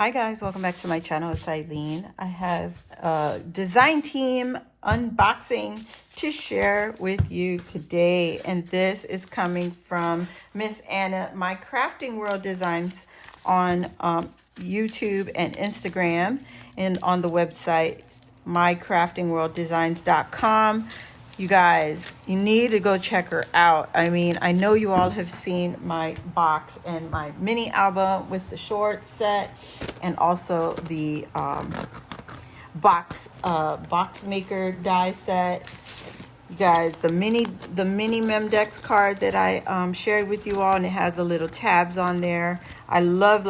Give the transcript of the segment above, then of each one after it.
Hi guys, welcome back to my channel. It's Eileen. I have a design team unboxing to share with you today, and this is coming from Miss Anna, My Crafting World Designs on YouTube and Instagram, and on the website mycraftingworlddesigns.com. You guys, you need to go check her out. I mean, I know you all have seen my box and my mini album with the short set, and also the box maker die set. You guys, the mini Memdex card that I shared with you all, and it has a little tabs on there. I love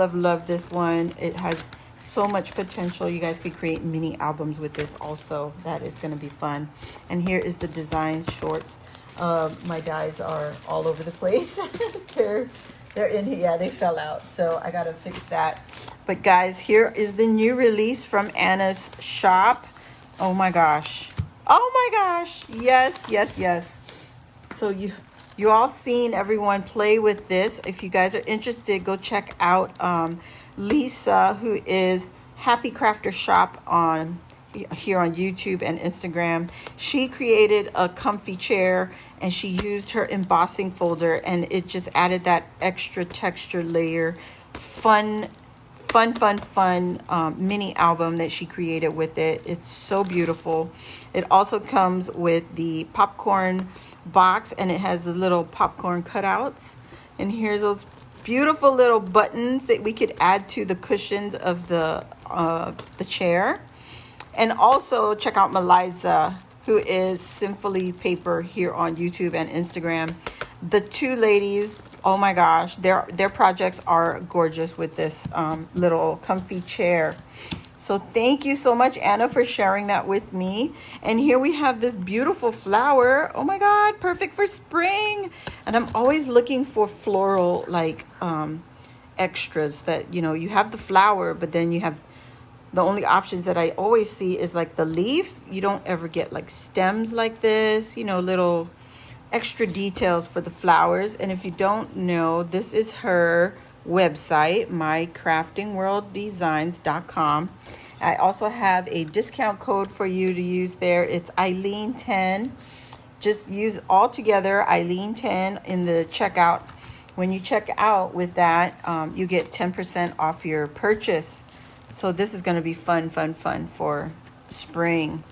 this one. It has so much potential. You guys could create mini albums with this also. That is going to be fun. And here is the design shorts. My dies are all over the place. they're in here. Yeah, they fell out, so I gotta fix that. But guys, here is the new release from Anna's shop. Oh my gosh. Oh my gosh. Yes. So you all seen everyone play with this. If you guys are interested, go check out Lisa, who is Happy Crafter Shop on here on YouTube and Instagram. She created a comfy chair, and she used her embossing folder, and it just added that extra texture layer. Fun mini album that she created with it. It's so beautiful. It also comes with the popcorn box, and it has the little popcorn cutouts. And here's those beautiful little buttons that we could add to the cushions of the chair. And also check out Meliza, who is Simply Paper here on YouTube and Instagram. The two ladies, oh my gosh, their projects are gorgeous with this little comfy chair. So thank you so much, Anna, for sharing that with me. And here we have this beautiful flower. Oh my God, perfect for spring. And I'm always looking for floral extras that, you have the flower, but then you have the only options that I always see is like the leaf. You don't ever get like stems like this, little extra details for the flowers. And if you don't know, this is her website, mycraftingworlddesigns.com. I also have a discount code for you to use there. It's Eileen10. Just use all together Eileen10 in the checkout. When you check out with that, you get 10% off your purchase. So this is going to be fun for spring.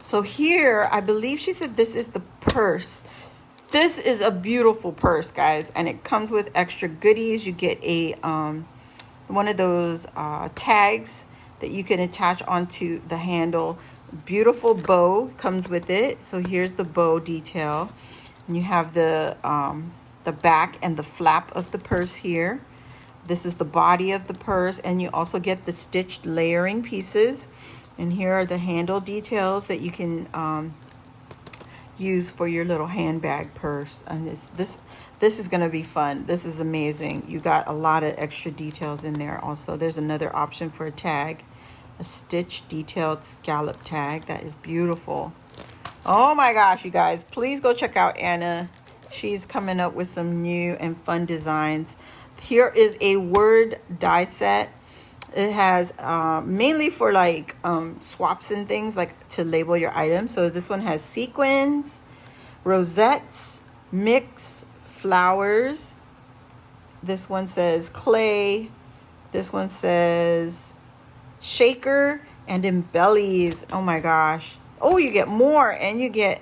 So here, I believe she said this is the purse. This is a beautiful purse, guys, and it comes with extra goodies. You get a one of those tags that you can attach onto the handle. Beautiful bow comes with it. So here's the bow detail, and you have the back and the flap of the purse here. This is the body of the purse, and you also get the stitched layering pieces. And here are the handle details that you can use for your little handbag purse. And this is going to be fun. This is amazing. You got a lot of extra details in there. Also, there's another option for a tag, a stitch detailed scallop tag. That is beautiful. Oh my gosh, you guys, please go check out Anna. She's coming up with some new and fun designs. Here is a word die set. It has mainly for like swaps and things, like to label your items. So this one has sequins, rosettes, mix, flowers. This one says clay. This one says shaker and embellies. Oh my gosh. Oh, you get more, and you get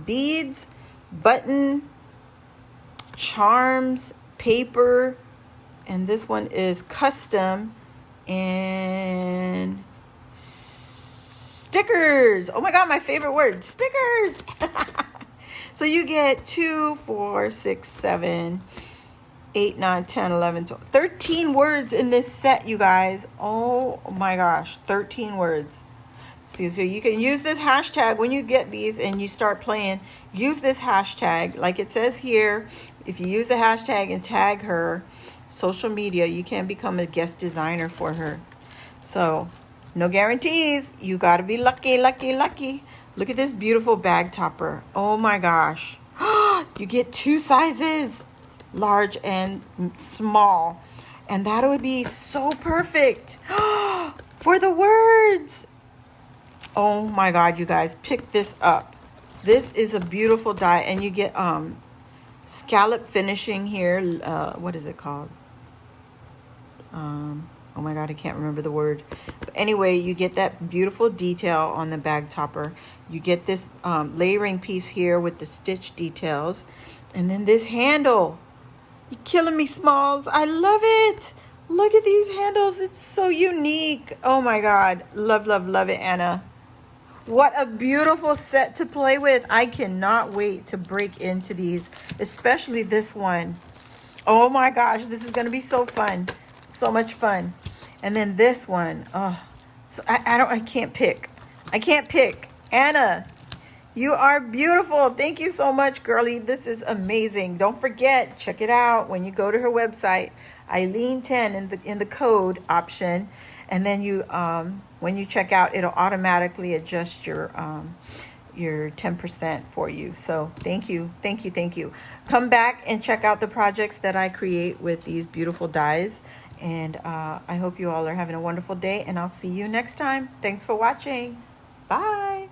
beads, button, charms, paper, and this one is custom and stickers. Oh my God, my favorite word, stickers. So you get 2, 4, 6, 7, 8, 9, 10, 11, 12, 13 words in this set, you guys. Oh my gosh, 13 words. So you can use this hashtag when you get these and you start playing. Use this hashtag like it says here. If you use the hashtag and tag her social media, you can become a guest designer for her. So no guarantees. You got to be lucky. Look at this beautiful bag topper. Oh my gosh. You get 2 sizes, large and small. And that would be so perfect for the words. Oh my God, you guys, pick this up. This is a beautiful die, and you get scallop finishing here. What is it called? Oh my God, I can't remember the word. But anyway, you get that beautiful detail on the bag topper. You get this layering piece here with the stitch details. And then this handle. You're killing me, Smalls. I love it. Look at these handles. It's so unique. Oh my God. Love, love, love it, Anna. What a beautiful set to play with. I cannot wait to break into these, especially this one. Oh my gosh, this is going to be so fun. So much fun. And then this one. Oh, so I can't pick. I can't pick. Anna, you are beautiful. Thank you so much, girlie. This is amazing. Don't forget, check it out when you go to her website, Eileen10 in the code option, and then you when you check out, it'll automatically adjust your 10% for you. So thank you, thank you, thank you. Come back and check out the projects that I create with these beautiful dies. And I hope you all are having a wonderful day, and I'll see you next time. Thanks for watching. Bye.